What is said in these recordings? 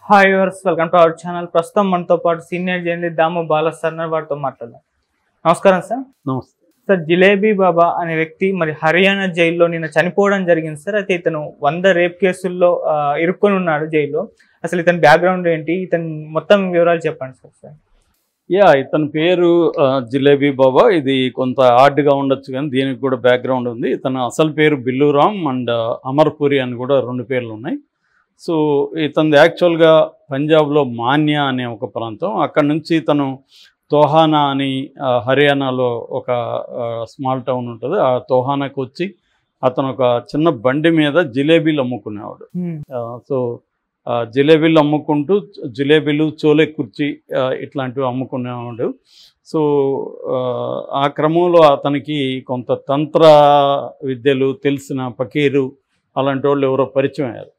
Hi viewers welcome to our channel. ప్రస్తుతం మనతో పాటు senior journalist Damu Bala sir వారితో మాట్లాడదాం. నమస్కారం సార్. నమస్తే సార్, జిలేబీ బాబా అనే వ్యక్తి మరి హర్యానా జైల్లో నిన్న చనిపోవడం జరిగింది సార్. అయితే ఇతను 100 రేప్ కేసుల్లో ఇరుక్కొని ఉన్నాడు జైల్లో. అసలు ఇతని బ్యాక్గ్రౌండ్ ఏంటి, ఇతని మొత్తం వివరాలు చెప్పండి సార్. ఇతని పేరు జిలేబీ బాబా. ఇది కొంత హార్డ్గా ఉండొచ్చు కానీ దీనికి కూడా బ్యాక్గ్రౌండ్ ఉంది. ఇతను అసలు పేరు బిల్లురామ్ అండ్ అమర్పురి అని కూడా 2 పేర్లు ఉన్నాయి. సో ఇతను యాక్చువల్గా పంజాబ్లో మాన్యా అనే ఒక ప్రాంతం. అక్కడ నుంచి ఇతను తోహానా అని హర్యానాలో ఒక స్మాల్ టౌన్ ఉంటుంది. ఆ తోహానాకు వచ్చి అతను ఒక చిన్న బండి మీద జిలేబీలు అమ్ముకునేవాడు. సో జిలేబీలు అమ్ముకుంటూ జిలేబీలు, చోలే కుర్చీ ఇట్లాంటివి అమ్ముకునేవాడు. సో ఆ క్రమంలో అతనికి కొంత తంత్ర విద్యలు తెలిసిన ఫకీరు అలాంటి వాళ్ళు ఎవరో పరిచయం అయ్యారు.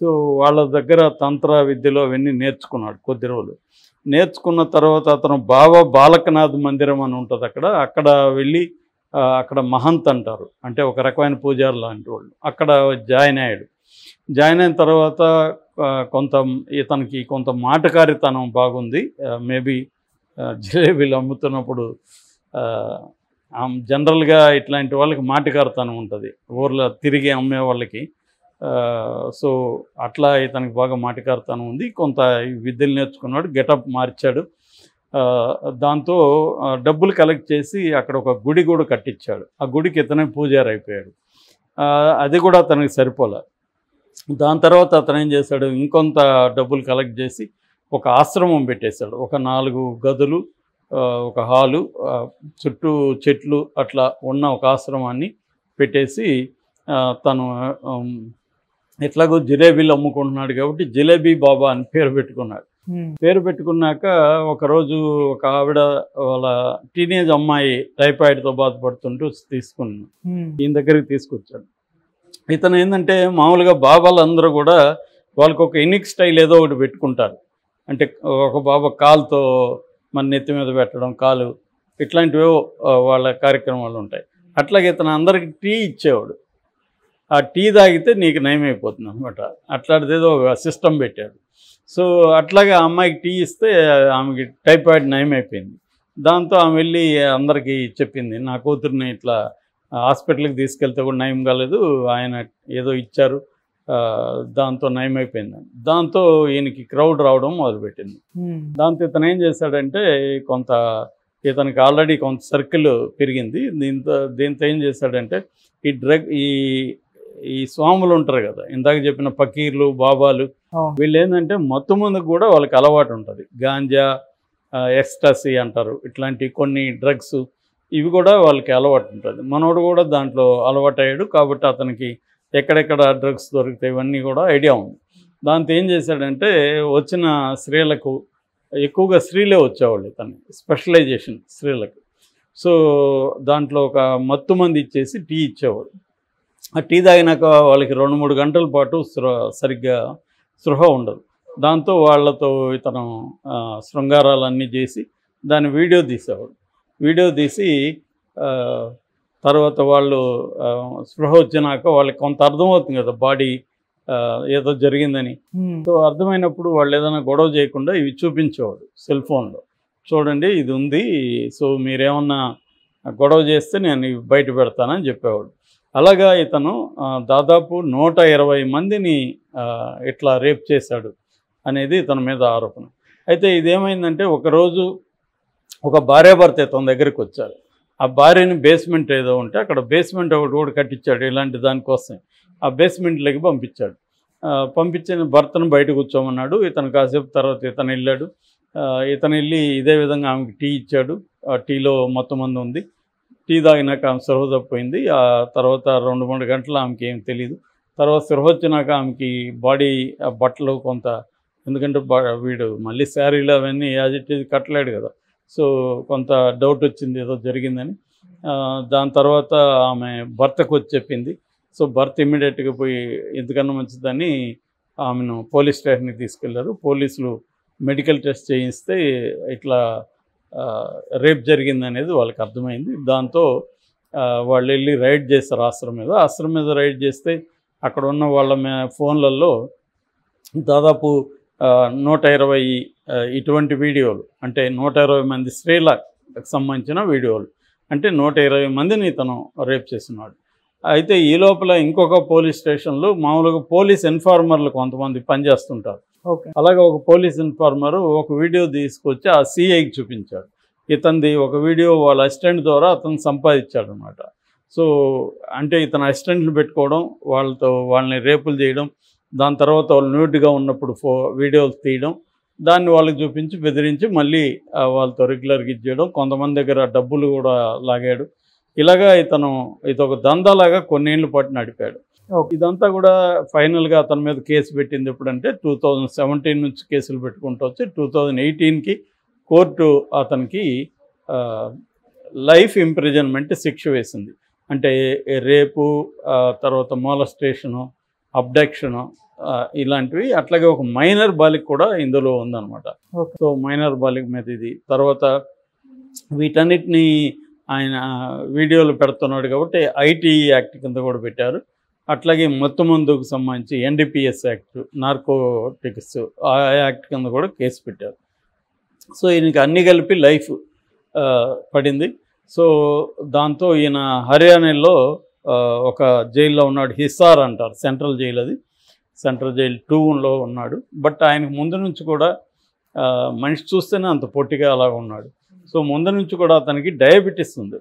సో వాళ్ళ దగ్గర తంత్ర విద్యలో అవన్నీ నేర్చుకున్నాడు కొద్ది రోజులు. నేర్చుకున్న తర్వాత అతను బాబా బాలకనాథ్ మందిరం అని ఉంటుంది అక్కడ వెళ్ళి అక్కడ మహంత్ అంటారు, అంటే ఒక రకమైన పూజారి లాంటి వాళ్ళు. అక్కడ జాయిన్ అయ్యాడు. జాయిన్ అయిన తర్వాత ఇతనికి కొంత మాటకారితనం బాగుంది. మేబీ జిలేబీలు అమ్ముతున్నప్పుడు జనరల్గా ఇట్లాంటి వాళ్ళకి మాటకారితనం ఉంటుంది ఊర్లో తిరిగి అమ్మే వాళ్ళకి. సో అట్లా ఇతనికి బాగా మాటకారితనం ఉంది. కొంత విద్యలు నేర్చుకున్నాడు, గెటప్ మార్చాడు. దాంతో డబ్బులు కలెక్ట్ చేసి అక్కడ ఒక గుడి కూడా కట్టించాడు. ఆ గుడికి ఇతనే పూజారి అయిపోయాడు. అది కూడా అతనికి సరిపోలే. దాని తర్వాత అతను ఏం చేశాడు, ఇంకొంత డబ్బులు కలెక్ట్ చేసి ఒక ఆశ్రమం పెట్టేశాడు. ఒక 4 గదులు, ఒక హాలు, చుట్టూ చెట్లు అట్లా ఉన్న ఒక ఆశ్రమాన్ని పెట్టేసి తను ఎట్లాగో జిలేబీలు అమ్ముకుంటున్నాడు కాబట్టి జిలేబీ బాబా అని పేరు పెట్టుకున్నాడు. పేరు పెట్టుకున్నాక ఒకరోజు ఒక ఆవిడ వాళ్ళ టీనేజ్ అమ్మాయి టైఫాయిడ్తో బాధపడుతుంటూ తీసుకున్నాడు. ఈయన దగ్గరికి తీసుకొచ్చాడు. ఇతను ఏంటంటే మామూలుగా బాబాలందరూ కూడా వాళ్ళకు ఒక యూనిక్ స్టైల్ ఏదో ఒకటి పెట్టుకుంటారు. అంటే ఒక బాబా కాలుతో మన నెత్తి మీద పెట్టడం, కాలు ఇట్లాంటివో వాళ్ళ కార్యక్రమాలు ఉంటాయి. అట్లాగే ఇతను అందరికి టీ ఇచ్చేవాడు. ఆ టీ తాగితే నీకు నయమైపోతుంది అనమాట. అట్లాంటిదేదో ఒక సిస్టమ్ పెట్టాడు. సో అట్లాగే ఆ అమ్మాయికి టీ ఇస్తే ఆమెకి టైఫాయిడ్ నయమైపోయింది. దాంతో ఆమె వెళ్ళి అందరికీ చెప్పింది, నా కూతుర్ని ఇట్లా హాస్పిటల్కి తీసుకెళ్తే కూడా నయం కాలేదు, ఆయన ఏదో ఇచ్చారు, దాంతో నయమైపోయిందని. దాంతో ఈయనకి క్రౌడ్ రావడం మొదలుపెట్టింది. దాంతో ఇతను ఏం చేశాడంటే ఇతనికి ఆల్రెడీ కొంత సర్కిల్ పెరిగింది. దీంతో ఏం చేశాడంటే ఈ స్వాములు ఉంటారు కదా, ఇందాక చెప్పిన ఫకీర్లు, బాబాలు, వీళ్ళు ఏంటంటే మత్తు ముందుకు కూడా వాళ్ళకి అలవాటు ఉంటుంది. గాంజా, ఎక్స్టసీ అంటారు, ఇట్లాంటి కొన్ని డ్రగ్స్ ఇవి కూడా వాళ్ళకి అలవాటు ఉంటుంది. మనోడు కూడా దాంట్లో అలవాటు అయ్యాడు. కాబట్టి అతనికి ఎక్కడెక్కడ డ్రగ్స్ దొరుకుతాయి ఇవన్నీ కూడా ఐడియా ఉంది. దాంతో ఏం చేశాడంటే వచ్చిన స్త్రీలకు ఎక్కువగా స్త్రీలే వచ్చేవాళ్ళు, ఇతను స్పెషలైజేషన్ స్త్రీలకు. సో దాంట్లో ఒక మత్తు మంది ఇచ్చేసి టీ ఇచ్చేవాడు. ఆ టీ తాగినాక వాళ్ళకి 2-3 గంటల పాటు సరిగ్గా స్పృహ ఉండదు. దాంతో వాళ్ళతో ఇతను శృంగారాలన్నీ చేసి దాన్ని వీడియో తీసేవాడు. వీడియో తీసి తర్వాత వాళ్ళు స్పృహ వచ్చినాక వాళ్ళకి కొంత అర్థమవుతుంది కదా బాడీ ఏదో జరిగిందని. సో అర్థమైనప్పుడు వాళ్ళు ఏదైనా గొడవ చేయకుండా ఇవి చూపించేవాడు సెల్ ఫోన్లో. చూడండి ఇది ఉంది, సో మీరేమన్నా గొడవ చేస్తే నేను ఇవి బయట పెడతానని చెప్పేవాడు. అలాగా ఇతను దాదాపు 120 మందిని ఇట్లా రేప్ చేశాడు అనేది ఇతని మీద ఆరోపణ. అయితే ఇదేమైందంటే ఒకరోజు ఒక భార్యాభర్త ఇతని దగ్గరికి వచ్చారు. ఆ భార్యని బేస్మెంట్ ఏదో ఉంటే అక్కడ బేస్మెంట్ ఒకటి కూడా కట్టించాడు ఇలాంటి దానికోసం. ఆ బేస్మెంట్లోకి పంపించాడు. పంపించిన భర్తను బయట కూర్చోమన్నాడు. ఇతను కాసేపు తర్వాత ఇతను వెళ్ళాడు. ఇతను వెళ్ళి ఇదే విధంగా ఆమెకి టీ ఇచ్చాడు. ఆ టీలో మొత్తం మంది ఉంది. టీ తాగినాక ఆమె స్పృహ తప్పిపోయింది. ఆ తర్వాత 2-3 గంటలు ఆమెకి ఏం తెలియదు. తర్వాత స్పృహ వచ్చినాక ఆమెకి బాడీ బట్టలు కొంత, ఎందుకంటే వీడు మళ్ళీ శారీలు అవన్నీ యాజ్ ఇట్ ఈజ్ కట్టలేడు కదా. సో కొంత డౌట్ వచ్చింది ఏదో జరిగిందని. దాని తర్వాత ఆమె భర్తకు వచ్చి చెప్పింది. సో భర్త ఇమ్మీడియట్గా పోయి ఎందుకన్నా మంచిదని ఆమెను పోలీస్ స్టేషన్కి తీసుకెళ్లారు. పోలీసులు మెడికల్ టెస్ట్ చేయిస్తే ఇట్లా రేప్ జరిగిందనేది వాళ్ళకి అర్థమైంది. దాంతో వాళ్ళు వెళ్ళి రైడ్ చేస్తారు ఆశ్రమం మీద రైడ్ చేస్తే అక్కడ ఉన్న వాళ్ళ ఫోన్లలో దాదాపు 120 ఇటువంటి వీడియోలు, అంటే 120 మంది స్త్రీలకు సంబంధించిన వీడియోలు, అంటే 120 మందిని ఇతను రేప్ చేస్తున్నాడు. అయితే ఈ లోపల ఇంకొక పోలీస్ స్టేషన్లో మామూలుగా పోలీస్ ఇన్ఫార్మర్లు కొంతమంది పనిచేస్తుంటారు. అలాగే ఒక పోలీస్ ఇన్ఫార్మరు ఒక వీడియో తీసుకొచ్చి ఆ సిఐకి చూపించాడు. ఇతనిది ఒక వీడియో వాళ్ళ అసిస్టెంట్ ద్వారా అతను సంపాదించాడు అనమాట. సో అంటే ఇతను అసిస్టెంట్లు పెట్టుకోవడం, వాళ్ళని రేపులు చేయడం, దాని తర్వాత వాళ్ళు న్యూడ్గా ఉన్నప్పుడు వీడియోలు తీయడం, దాన్ని వాళ్ళకి చూపించి బెదిరించి మళ్ళీ వాళ్ళతో రెగ్యులర్గా ఇచ్చేయడం, కొంతమంది దగ్గర డబ్బులు కూడా లాగాడు. ఇలాగా ఇదొక దందాలాగా కొన్నేళ్ల పాటు నడిపాడు. ఇదంతా కూడా ఫైనల్గా అతని మీద కేసు పెట్టింది ఎప్పుడంటే 2017 నుంచి కేసులు పెట్టుకుంటూ వచ్చి 2018కి కోర్టు అతనికి లైఫ్ ఇంప్రిజన్మెంట్ శిక్ష వేసింది. అంటే రేపు, తర్వాత మోలస్టేషను, అబ్డక్షను, ఇలాంటివి. అట్లాగే ఒక మైనర్ బాలిక కూడా ఇందులో ఉందన్నమాట. సో మైనర్ బాలిక మీద ఇది. తర్వాత వీటన్నిటినీ ఆయన వీడియోలు పెడుతున్నాడు కాబట్టి ఐటీ యాక్ట్ కింద కూడా పెట్టారు. అట్లాగే మత్తుమందుకు సంబంధించి NDPS యాక్ట్, నార్కోటిక్స్ ఆ యాక్ట్ కింద కూడా కేసు పెట్టారు. సో ఈయనకి అన్నీ కలిపి లైఫ్ పడింది. సో దాంతో ఈయన హర్యానాలో ఒక జైల్లో ఉన్నాడు. హిసార్ అంటారు, సెంట్రల్ జైలు, అది సెంట్రల్ జైలు 2లో ఉన్నాడు. బట్ ఆయనకు ముందు నుంచి కూడా మనిషి చూస్తేనే అంత పొట్టిగా అలాగ ఉన్నాడు. సో ముందు నుంచి కూడా అతనికి డయాబెటీస్ ఉంది.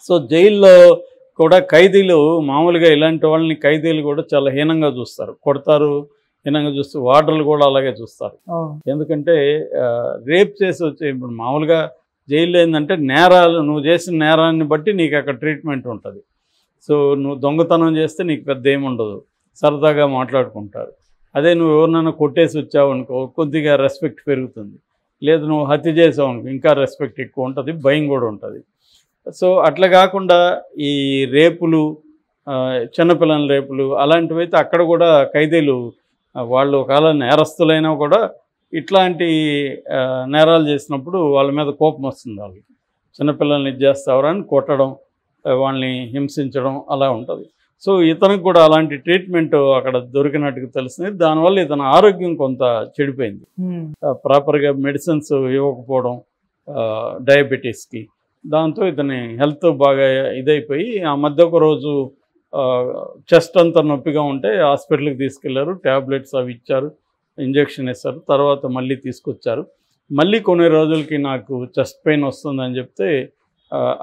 సో జైల్లో కూడా ఖైదీలు మామూలుగా ఇలాంటి వాళ్ళని ఖైదీలు కూడా చాలా హీనంగా చూస్తారు, కొడతారు, హీనంగా చూస్తూ వార్డర్లు కూడా అలాగే చూస్తారు. ఎందుకంటే రేప్ చేసి వచ్చే ఇప్పుడు మామూలుగా జైల్లో ఏంటంటే నేరాలు, నువ్వు చేసిన నేరాన్ని బట్టి నీకు అక్కడ ట్రీట్మెంట్ ఉంటుంది. సో నువ్వు దొంగతనం చేస్తే నీకు పెద్ద ఏముండదు, సరదాగా మాట్లాడుకుంటారు. అదే నువ్వు ఎవరినైనా కొట్టేసి వచ్చావు అనుకో, కొద్దిగా రెస్పెక్ట్ పెరుగుతుంది. లేదు నువ్వు హత్య చేసావు అనుకో, ఇంకా రెస్పెక్ట్ ఎక్కువ ఉంటుంది, భయం కూడా ఉంటుంది. సో అట్లా కాకుండా ఈ రేపులు, చిన్నపిల్లల రేపులు అలాంటివి అయితే అక్కడ కూడా ఖైదీలు వాళ్ళు ఒకవేళ నేరస్తులైనా కూడా ఇట్లాంటి నేరాలు చేసినప్పుడు వాళ్ళ మీద కోపం వస్తుంది. వాళ్ళకి చిన్నపిల్లల్ని ఇది చేస్తావరా అని కొట్టడం, వాళ్ళని హింసించడం అలా ఉంటుంది. సో ఇతనికి కూడా అలాంటి ట్రీట్మెంట్ అక్కడ దొరికినట్టుగా తెలిసింది. దానివల్ల ఇతని ఆరోగ్యం కొంత చెడిపోయింది. ప్రాపర్గా మెడిసిన్స్ ఇవ్వకపోవడం డయాబెటీస్కి, దాంతో ఇతని హెల్త్ బాగా ఇదైపోయి ఆ మధ్య ఒక రోజు చెస్ట్ అంతా నొప్పిగా ఉంటే హాస్పిటల్కి తీసుకెళ్లారు, ట్యాబ్లెట్స్ అవి ఇచ్చారు, ఇంజెక్షన్ ఇస్తారు. తర్వాత మళ్ళీ తీసుకొచ్చారు. మళ్ళీ కొన్ని రోజులకి నాకు చెస్ట్ పెయిన్ వస్తుందని చెప్తే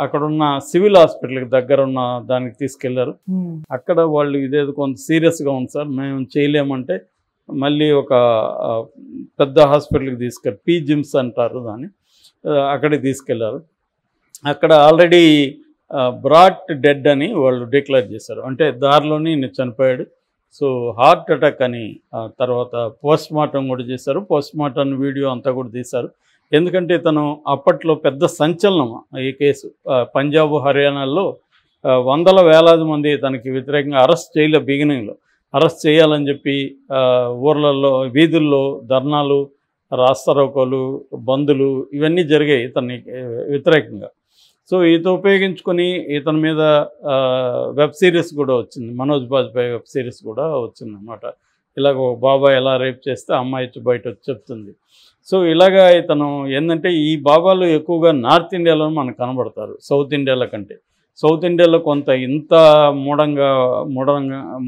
అక్కడున్న సివిల్ హాస్పిటల్కి దగ్గర ఉన్న దానికి తీసుకెళ్లారు. అక్కడ వాళ్ళు ఇదేదో కొంత సీరియస్గా ఉంది సార్, మేము చేయలేమంటే మళ్ళీ ఒక పెద్ద హాస్పిటల్కి తీసుకెళ్ళి జిమ్స్ అంటారు దాన్ని, అక్కడికి తీసుకెళ్లారు. అక్కడ ఆల్రెడీ బ్రాట్ డెడ్ అని వాళ్ళు డిక్లేర్ చేశారు, అంటే దారిలోనే చనిపోయాడు. సో హార్ట్ అటాక్ అని తర్వాత పోస్ట్ మార్టం కూడా చేశారు. పోస్ట్ మార్టం వీడియో అంతా కూడా తీశారు. ఎందుకంటే ఇతను అప్పట్లో పెద్ద సంచలనం ఈ కేసు. పంజాబ్, హర్యానాలో వందల వేలాది మంది తనకి వ్యతిరేకంగా అరెస్ట్ చేయలే, బిగినింగ్లో అరెస్ట్ చేయాలని చెప్పి ఊర్లలో వీధుల్లో ధర్నాలు, రాస్తారోకోలు, బందులు ఇవన్నీ జరిగాయి ఇతన్ని వ్యతిరేకంగా. సో ఇది ఉపయోగించుకొని ఇతని మీద వెబ్ సిరీస్ కూడా వచ్చింది, మనోజ్ బాజ్పేయి వెబ్ సిరీస్ కూడా వచ్చింది అన్నమాట. ఇలాగ బాబా ఎలా రేప్ చేస్తే అమ్మాయి వచ్చి బయట వచ్చి చెప్తుంది. సో ఇలాగా ఇతను ఏంటంటే ఈ బాబాలు ఎక్కువగా నార్త్ ఇండియాలో మనకు కనబడతారు, సౌత్ ఇండియాలో కంటే. సౌత్ ఇండియాలో కొంత ఇంత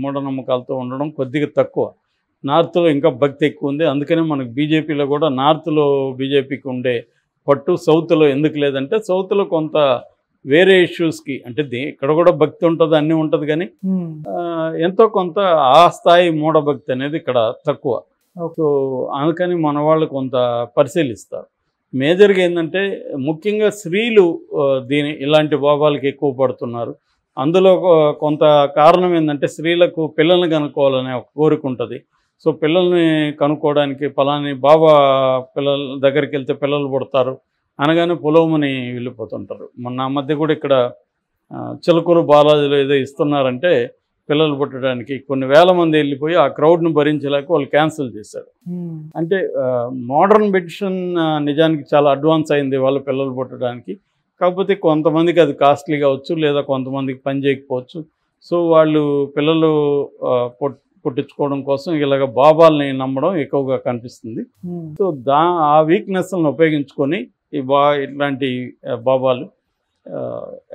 మూఢనమ్మకాలతో ఉండడం కొద్దిగా తక్కువ. నార్త్లో ఇంకా భక్తి ఎక్కువ ఉంది. అందుకనే మనకు బీజేపీలో కూడా నార్త్లో బీజేపీకి ఉండే పట్టు సౌత్లో ఎందుకు లేదంటే సౌత్లో కొంత వేరే ఇష్యూస్కి, అంటే ఇక్కడ కూడా భక్తి ఉంటుంది, అన్నీ ఉంటుంది, కానీ ఎంతో కొంత ఆ స్థాయి మూఢభక్తి అనేది ఇక్కడ తక్కువ. సో అందుకని మన వాళ్ళు కొంత పరిశీలిస్తారు. మేజర్గా ఏంటంటే ముఖ్యంగా స్త్రీలు ఇలాంటి బాబాలకి ఎక్కువ పడుతున్నారు. అందులో కొంత కారణం ఏంటంటే స్త్రీలకు పిల్లల్ని కనుక్కోవాలనే ఒక కోరిక ఉంటుంది. సో పిల్లల్ని కనుక్కోవడానికి ఫలాని బాబా పిల్లల దగ్గరికి వెళ్తే పిల్లలు పుడతారు అనగానే పొలవమని వెళ్ళిపోతుంటారు. మొన్న మధ్య కూడా ఇక్కడ చిలకూరు బాలాజీలో ఏదో ఇస్తున్నారంటే పిల్లలు పుట్టడానికి కొన్ని వేల మంది వెళ్ళిపోయి ఆ క్రౌడ్ను భరించలేక వాళ్ళు క్యాన్సిల్ చేశారు. అంటే మోడర్న్ మెడిసిన్ నిజానికి చాలా అడ్వాన్స్ అయింది వాళ్ళ పిల్లలు పుట్టడానికి. కాకపోతే కొంతమందికి అది కాస్ట్లీ కావచ్చు, లేదా కొంతమందికి పని చేయకపోవచ్చు. సో వాళ్ళు పిల్లలు పుట్టించుకోవడం కోసం ఇలాగ బాబాల్ని నమ్మడం ఎక్కువగా కనిపిస్తుంది. సో ఆ వీక్నెస్లను ఉపయోగించుకొని ఇట్లాంటి బాబాలు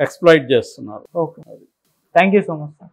ఎక్స్ప్లాయిట్ చేస్తున్నారు. Okay, thank you so much sir.